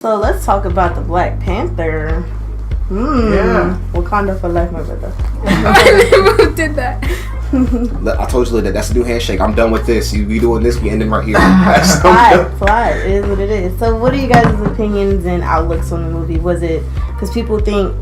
So let's talk about the Black Panther. Yeah. Wakanda for life, my brother. Who did that? I told you that that's a new handshake. I'm done with this. We doing this. We ending right here. Fly. It is what it is. So, what are you guys' opinions and outlooks on the movie? Was it because people think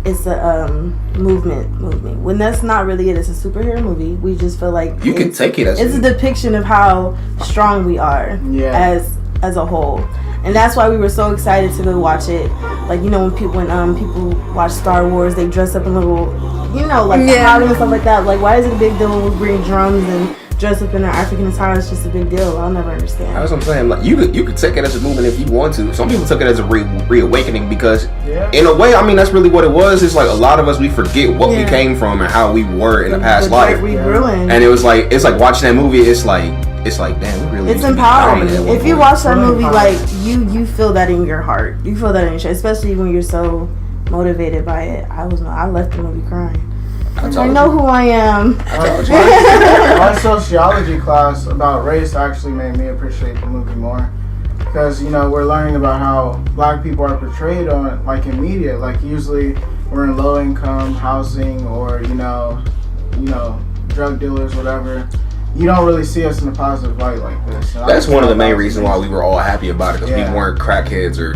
it's a movement when that's not really it? It's a superhero movie. We just feel like you can take it as it's a depiction of how strong we are as a whole. And that's why we were so excited to go watch it. Like, you know, when people watch Star Wars, they dress up in little, powder and stuff like that. Like, why is it a big deal when we bring drums and dress up in our African attire? It's just a big deal. I'll never understand. That's what I'm saying. Like, you could take it as a movement if you want to. Some people took it as a reawakening because, in a way, I mean, that's really what it was. It's like a lot of us, we forget what we came from and how we were in the past life. And it was like, it's like watching that movie. It's like, damn, we really. It's empowering. If you watch that movie, like you feel that in your heart. You feel that in your chest, especially when you're so motivated by it. I left the movie crying. I know who I am. My sociology class about race actually made me appreciate the movie more. Because, we're learning about how black people are portrayed on, like, in media. Like, usually we're in low income housing or, drug dealers, whatever. You don't really see us in a positive light like this. And that's one of the main reasons why we were all happy about it, because we weren't crackheads or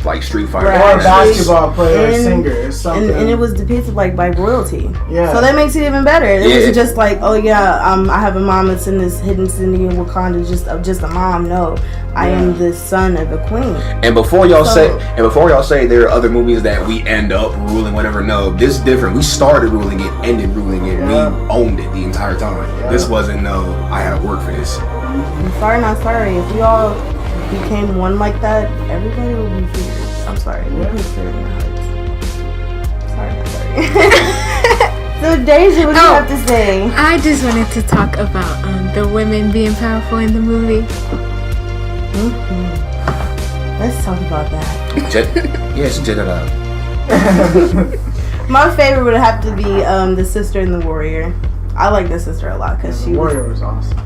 like Street Fighter. Or basketball player or singer or something. And it was depicted like by royalty. Yeah. So that makes it even better. It wasn't just like, I have a mom that's in this hidden city in Wakanda, just a mom. No, I am the son of a queen. And before y'all say there are other movies that we end up ruling, whatever. No, this is different. We started ruling it, ended ruling it. We owned it the entire time. Yeah. This wasn't I had to work for this. Sorry, not sorry. If we all became one like that, everybody would be free. I'm sorry. We'll be free in the hearts. Sorry, not sorry. So, Deja, what do you have to say? I just wanted to talk about the women being powerful in the movie. Let's talk about that. Yes, Jeddah. My favorite would have to be the sister and the warrior. I like the sister a lot because the warrior was awesome.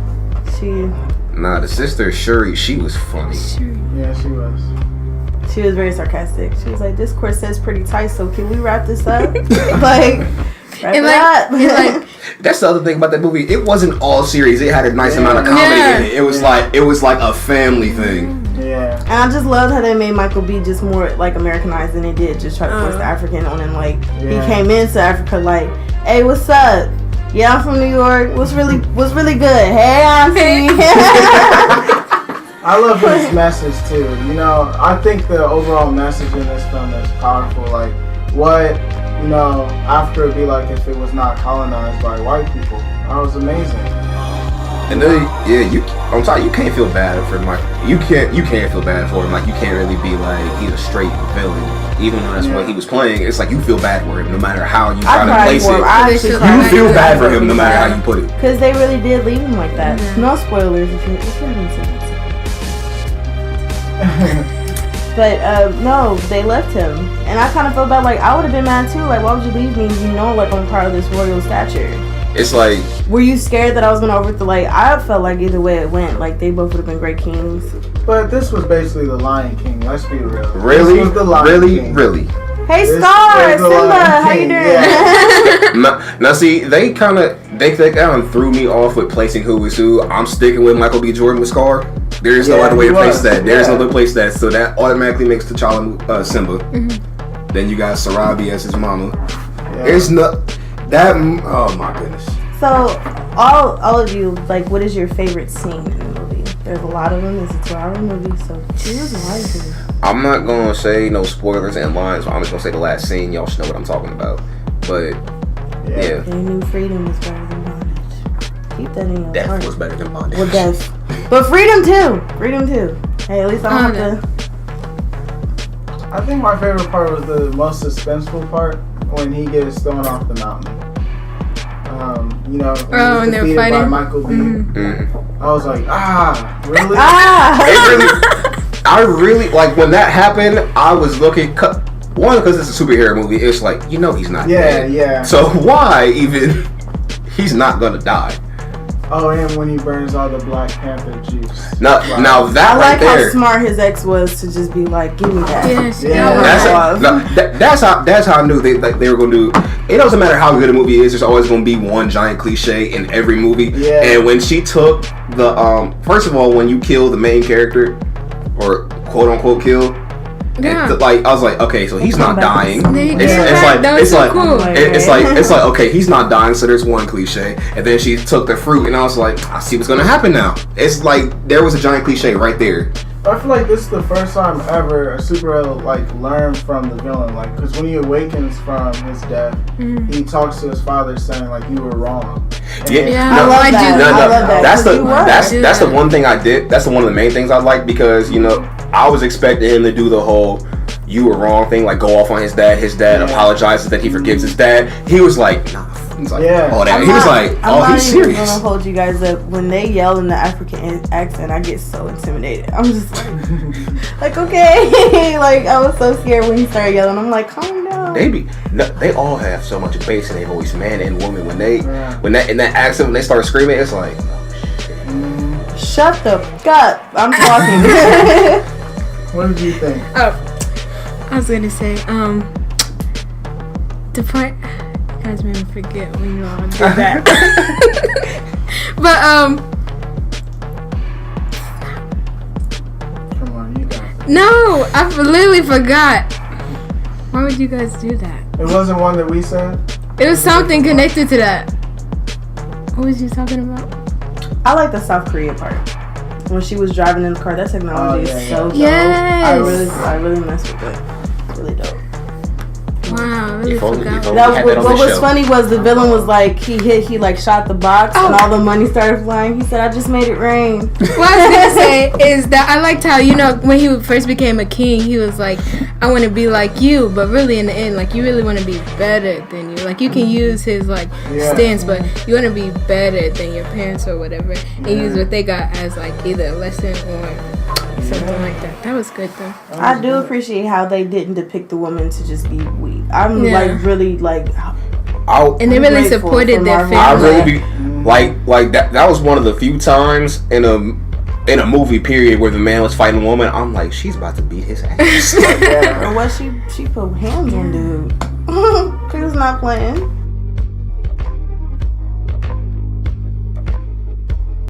The sister Shuri, she was funny. Yeah, she was. She was very sarcastic. She was like, "This corset's pretty tight, so can we wrap this up?" Wrap it up. That's the other thing about that movie. It wasn't all serious. It had a nice amount of comedy in it. It was like a family thing. Yeah. And I just loved how they made Michael B just more like Americanized than they did just try to force the African on him. Like he came into Africa like, "Hey, what's up? Yeah, I'm from New York. What's really good? Hey, auntie." I love his message too. I think the overall message in this film is powerful. Like, what Africa would be like if it was not colonized by white people. That was amazing. And then I'm sorry, you can't feel bad for Michael. You can't feel bad for him. Like, you can't really be like he's a straight villain. Even though that's what he was playing, it's like you feel bad for him no matter how you try to place it. You feel bad for him no matter how you put it. Because they really did leave him like that. Mm-hmm. No spoilers if you haven't seen it. But no, they left him. And I kind of felt bad. Like, I would have been mad too. Like, why would you leave me? Like, I'm part of this royal stature. It's like... Were you scared that I was going to overthrow? Like, I felt like either way it went, like, they both would have been great kings. But this was basically the Lion King. Let's be real. Really? This was the Lion King. Really? Hey, Star! Simba! How you doing? Yeah. Now, see, they kind of threw me off with placing who is who. I'm sticking with Michael B. Jordan with Scar. There is no other way to place that. There is no other place that. So that automatically makes T'Challa Simba. Mm-hmm. Then you got Sarabi as his mama. Yeah. There's no... That, oh my goodness. So, all of you, like, what is your favorite scene in the movie? There's a lot of them. It's a 2-hour movie, so choose one. I'm not going to say no spoilers and lines. I'm just going to say the last scene. Y'all should know what I'm talking about. But, yeah. They knew freedom was better than bondage. Keep that in your heart. Death was better than bondage. Well, death. But freedom, too. Hey, at least I don't have to... I think my favorite part was the most suspenseful part when he gets thrown off the mountain. When he was defeated by Michael B. Mm-hmm. I was like, really? I really, like, when that happened, I was looking, one, because it's a superhero movie, it's like, he's not dead. Yeah. So why even, he's not gonna die. Oh, and when he burns all the Black Panther juice. Now that I right like there. how smart his ex was to just be like, "Give me that." Yes, That's how I knew they were gonna do. It doesn't matter how good a movie is. There's always gonna be one giant cliche in every movie. Yeah. And when she took the first of all, when you kill the main character, or quote unquote kill. Yeah. Like I was like, okay, so he's not dying. It's like okay, he's not dying. So there's one cliche, and then she took the fruit, and I was like, I see what's gonna happen now. It's like there was a giant cliche right there. I feel like this is the first time ever a superhero like learned from the villain, like because when he awakens from his death, he talks to his father saying like you were wrong. I love that. That's the one thing I did. That's one of the main things I liked because I was expecting him to do the whole "you were wrong" thing, like go off on his dad. His dad apologizes that he forgives his dad. He was like, nah. He's like, all that. He was like, oh, he's serious. I'm gonna hold you guys up. When they yell in the African accent, I get so intimidated. I'm just like okay. Like I was so scared when he started yelling. I'm like, calm down. They all have so much bass in their voice, man and woman. When that accent, when they start screaming, it's like, shut the fuck up. I'm talking. What did you think? Oh, I was gonna say, the part. You guys made me forget when you all did that. But Come on, you got it. no, I literally forgot. Why would you guys do that? It wasn't one that we said. It was something connected to that. What was you talking about? I like the South Korea part. When she was driving in the car, that technology is so dope. Yes. I really messed with it. Really dope. Wow, I really forgot. What was funny was the villain was like he like shot the box and all the money started flying. He said, "I just made it rain." What I was gonna say is that I liked how when he first became a king, he was like, "I want to be like you," but really in the end, like you really want to be better than you. Like you can use his stance, but you want to be better than your parents or whatever, and use what they got as like either a lesson or something like that. That was good though. I do appreciate how they didn't depict the woman to just be weak. I'm really and they really supported their family. I really be like that. That was one of the few times in a movie period where the man was fighting a woman. I'm like, she's about to beat his ass. Or what she put hands on dude. He was not playing.